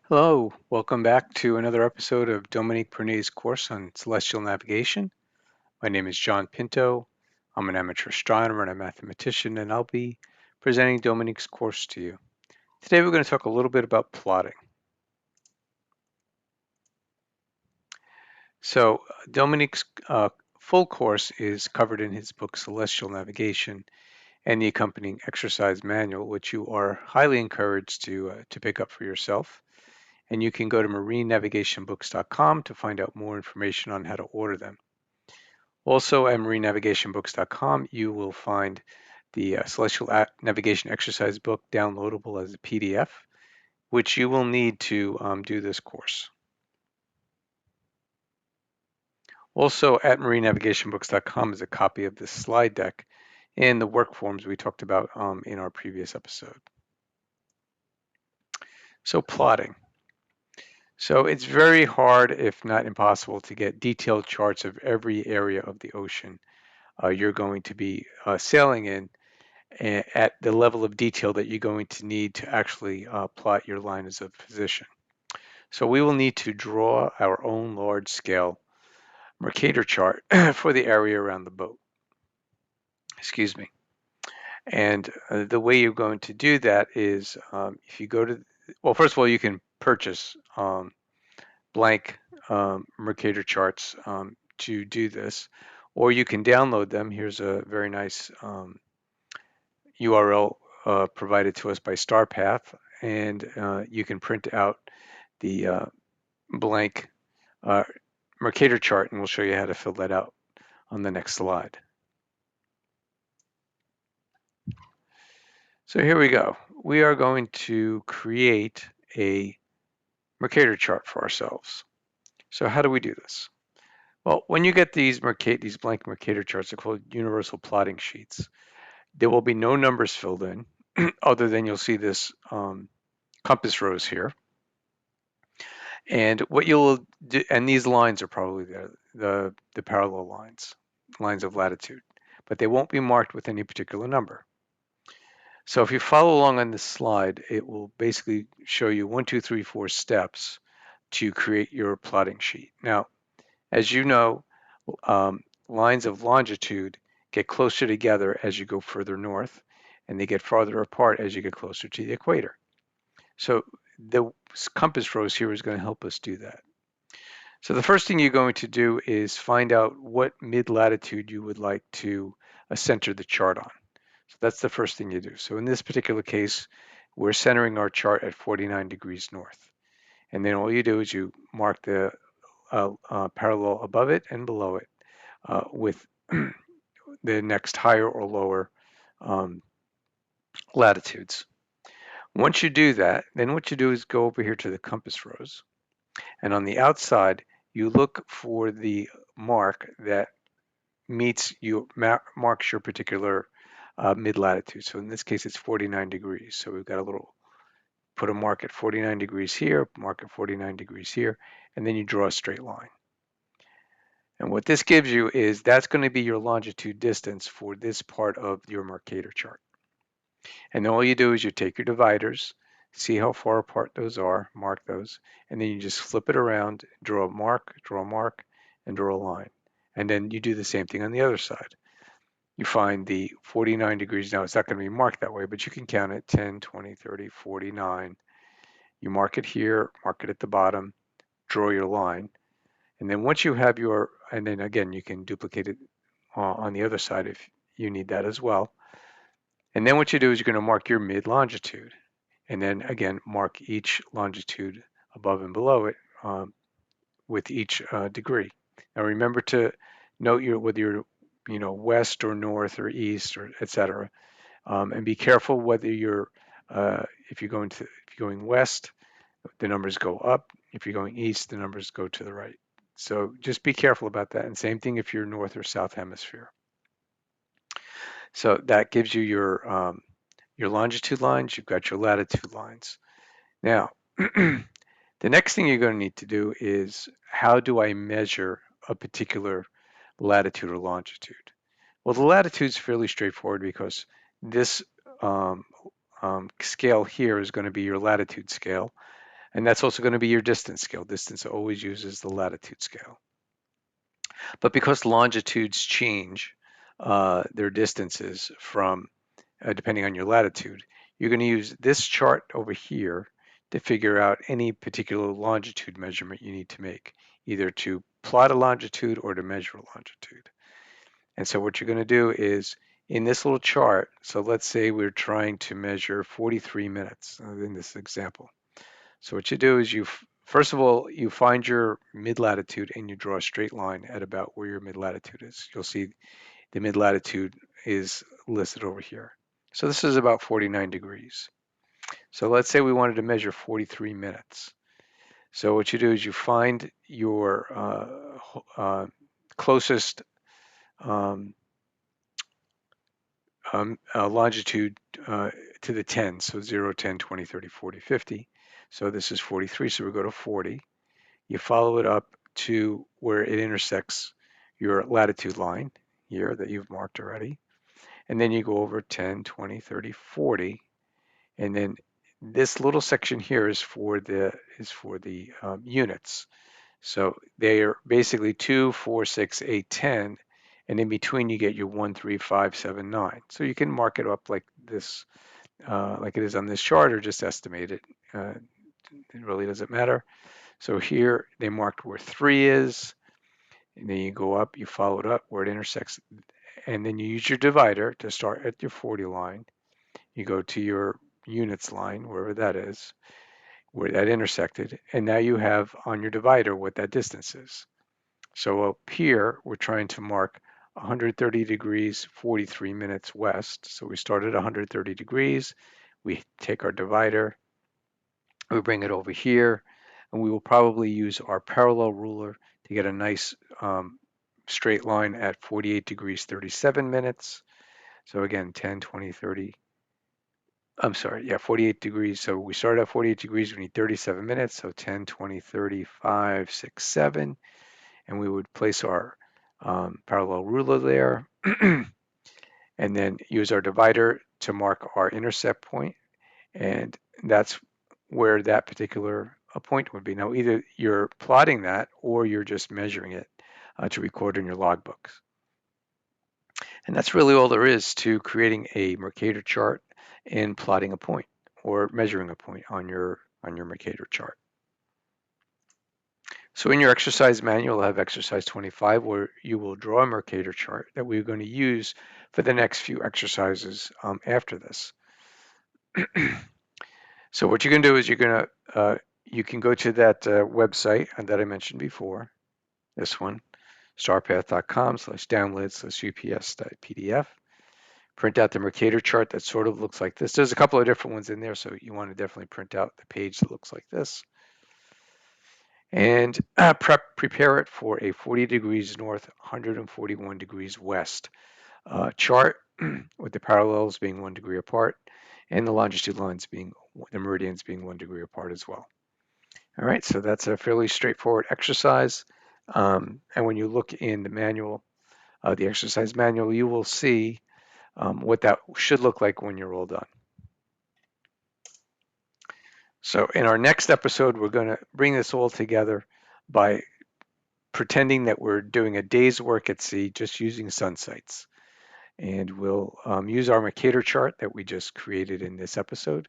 Hello, welcome back to another episode of Dominique Prinet's course on celestial navigation. My name is John Pinto. I'm an amateur astronomer and a mathematician, and I'll be presenting Dominique's course to you. Today we're going to talk a little bit about plotting. So Dominique's full course is covered in his book Celestial Navigation and the accompanying exercise manual, which you are highly encouraged to pick up for yourself. And you can go to marinenavigationbooks.com to find out more information on how to order them. Also at marinenavigationbooks.com, you will find the Celestial Navigation Exercise book downloadable as a PDF, which you will need to do this course. Also at marinenavigationbooks.com is a copy of the slide deck and the work forms we talked about in our previous episode. So plotting. So it's very hard, if not impossible, to get detailed charts of every area of the ocean you're going to be sailing in at the level of detail that you're going to need to actually plot your lines of position. So we will need to draw our own large scale Mercator chart for the area around the boat. Excuse me. And the way you're going to do that is if you go to, well, first of all, you can purchase blank Mercator charts to do this, or you can download them. Here's a very nice URL provided to us by StarPath, and you can print out the blank uh, Mercator chart, and we'll show you how to fill that out on the next slide. So here we go. We are going to create a Mercator chart for ourselves. So how do we do this? Well, when you get these blank Mercator charts, they're called universal plotting sheets. There will be no numbers filled in, other than you'll see this compass rose here. And what you'll do, and these lines are probably the parallel lines of latitude, but they won't be marked with any particular number. So if you follow along on this slide, it will basically show you 1, 2, 3, 4 steps to create your plotting sheet. Now, as you know, lines of longitude get closer together as you go further north, and they get farther apart as you get closer to the equator. So the compass rose here is going to help us do that. So the first thing you're going to do is find out what mid-latitude you would like to center the chart on. So that's the first thing you do. So in this particular case, we're centering our chart at 49 degrees north. And then all you do is you mark the parallel above it and below it with the next higher or lower latitudes. Once you do that, then what you do is go over here to the compass rose. And on the outside, you look for the mark that marks your particular mid-latitude. So in this case, it's 49 degrees. So we've got put a mark at 49 degrees here, mark at 49 degrees here, and then you draw a straight line. And what this gives you is that's going to be your longitude distance for this part of your Mercator chart. And all you do is you take your dividers, see how far apart those are, mark those, and then you just flip it around, draw a mark, and draw a line. And then you do the same thing on the other side. You find the 49 degrees. Now, it's not going to be marked that way, but you can count it 10, 20, 30, 49. You mark it here, mark it at the bottom, draw your line. And then once you have and then again, you can duplicate it on the other side if you need that as well. And then what you do is you're going to mark your mid-longitude. And then again, mark each longitude above and below it with each degree. Now remember to note whether you're west or north or east or etc. And be careful whether if you're going west, the numbers go up. If you're going east, the numbers go to the right. So just be careful about that. And same thing if you're north or south hemisphere. So that gives you your longitude lines. You've got your latitude lines. Now, the next thing you're going to need to do is how do I measure a particular latitude or longitude? Well, the latitude is fairly straightforward because this scale here is going to be your latitude scale, And that's also going to be your distance scale. Distance always uses the latitude scale. But because longitudes change their distances from depending on your latitude, you're going to use this chart over here to figure out any particular longitude measurement you need to make, either to plot a longitude or to measure a longitude. And so what you're going to do is in this little chart, so let's say we're trying to measure 43 minutes in this example. So what you do is first of all, you find your mid-latitude and you draw a straight line at about where your mid-latitude is. You'll see the mid-latitude is listed over here. So this is about 49 degrees. So let's say we wanted to measure 43 minutes. So what you do is you find your closest um, longitude to the 10, so 0, 10, 20, 30, 40, 50. So this is 43, so we go to 40. You follow it up to where it intersects your latitude line here that you've marked already. And then you go over 10, 20, 30, 40. And then this little section here is for the units. So they are basically 2, 4, 6, 8, 10, and in between you get your 1, 3, 5, 7, 9. So you can mark it up like this, like it is on this chart, or just estimate it. It really doesn't matter. So here they marked where 3 is, and then you go up, you follow it up where it intersects, and then you use your divider to start at your 40 line. You go to your units line, wherever that is, where that intersected, and now you have on your divider what that distance is. So up here, we're trying to mark 130 degrees, 43 minutes west. So we start at 130 degrees, we take our divider, we bring it over here, and we will probably use our parallel ruler to get a nice straight line at 48 degrees, 37 minutes. So again, 10, 20, 30, I'm sorry, yeah, 48 degrees. So we start at 48 degrees, we need 37 minutes. So 10, 20, 30, 5, 6, 7. And we would place our parallel ruler there and then use our divider to mark our intercept point. And that's where that particular point would be. Now, either you're plotting that or you're just measuring it to record in your logbooks. And that's really all there is to creating a Mercator chart and plotting a point or measuring a point on your Mercator chart. So in your exercise manual, you'll have exercise 25 where you will draw a Mercator chart that we're going to use for the next few exercises after this. So what you can do is you can go to that website that I mentioned before, this one, starpath.com/download/ups.pdf. Print out the Mercator chart that sort of looks like this. There's a couple of different ones in there, so you want to definitely print out the page that looks like this. And prepare it for a 40 degrees north, 141 degrees west chart with the parallels being 1 degree apart and the longitude lines being, the meridians being 1 degree apart as well. All right, so that's a fairly straightforward exercise. And when you look in the manual, the exercise manual, you will see what that should look like when you're all done. So in our next episode, we're going to bring this all together by pretending that we're doing a day's work at sea just using sun sights. And we'll use our Mercator chart that we just created in this episode,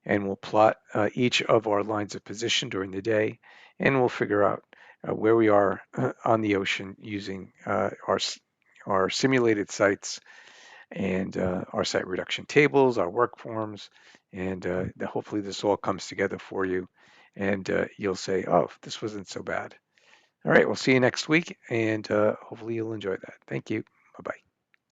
and we'll plot each of our lines of position during the day, and we'll figure out where we are on the ocean using our simulated sites and our site reduction tables, our work forms, and hopefully this all comes together for you, and you'll say, oh, this wasn't so bad. All right, we'll see you next week, and hopefully you'll enjoy that. Thank you. Bye-bye.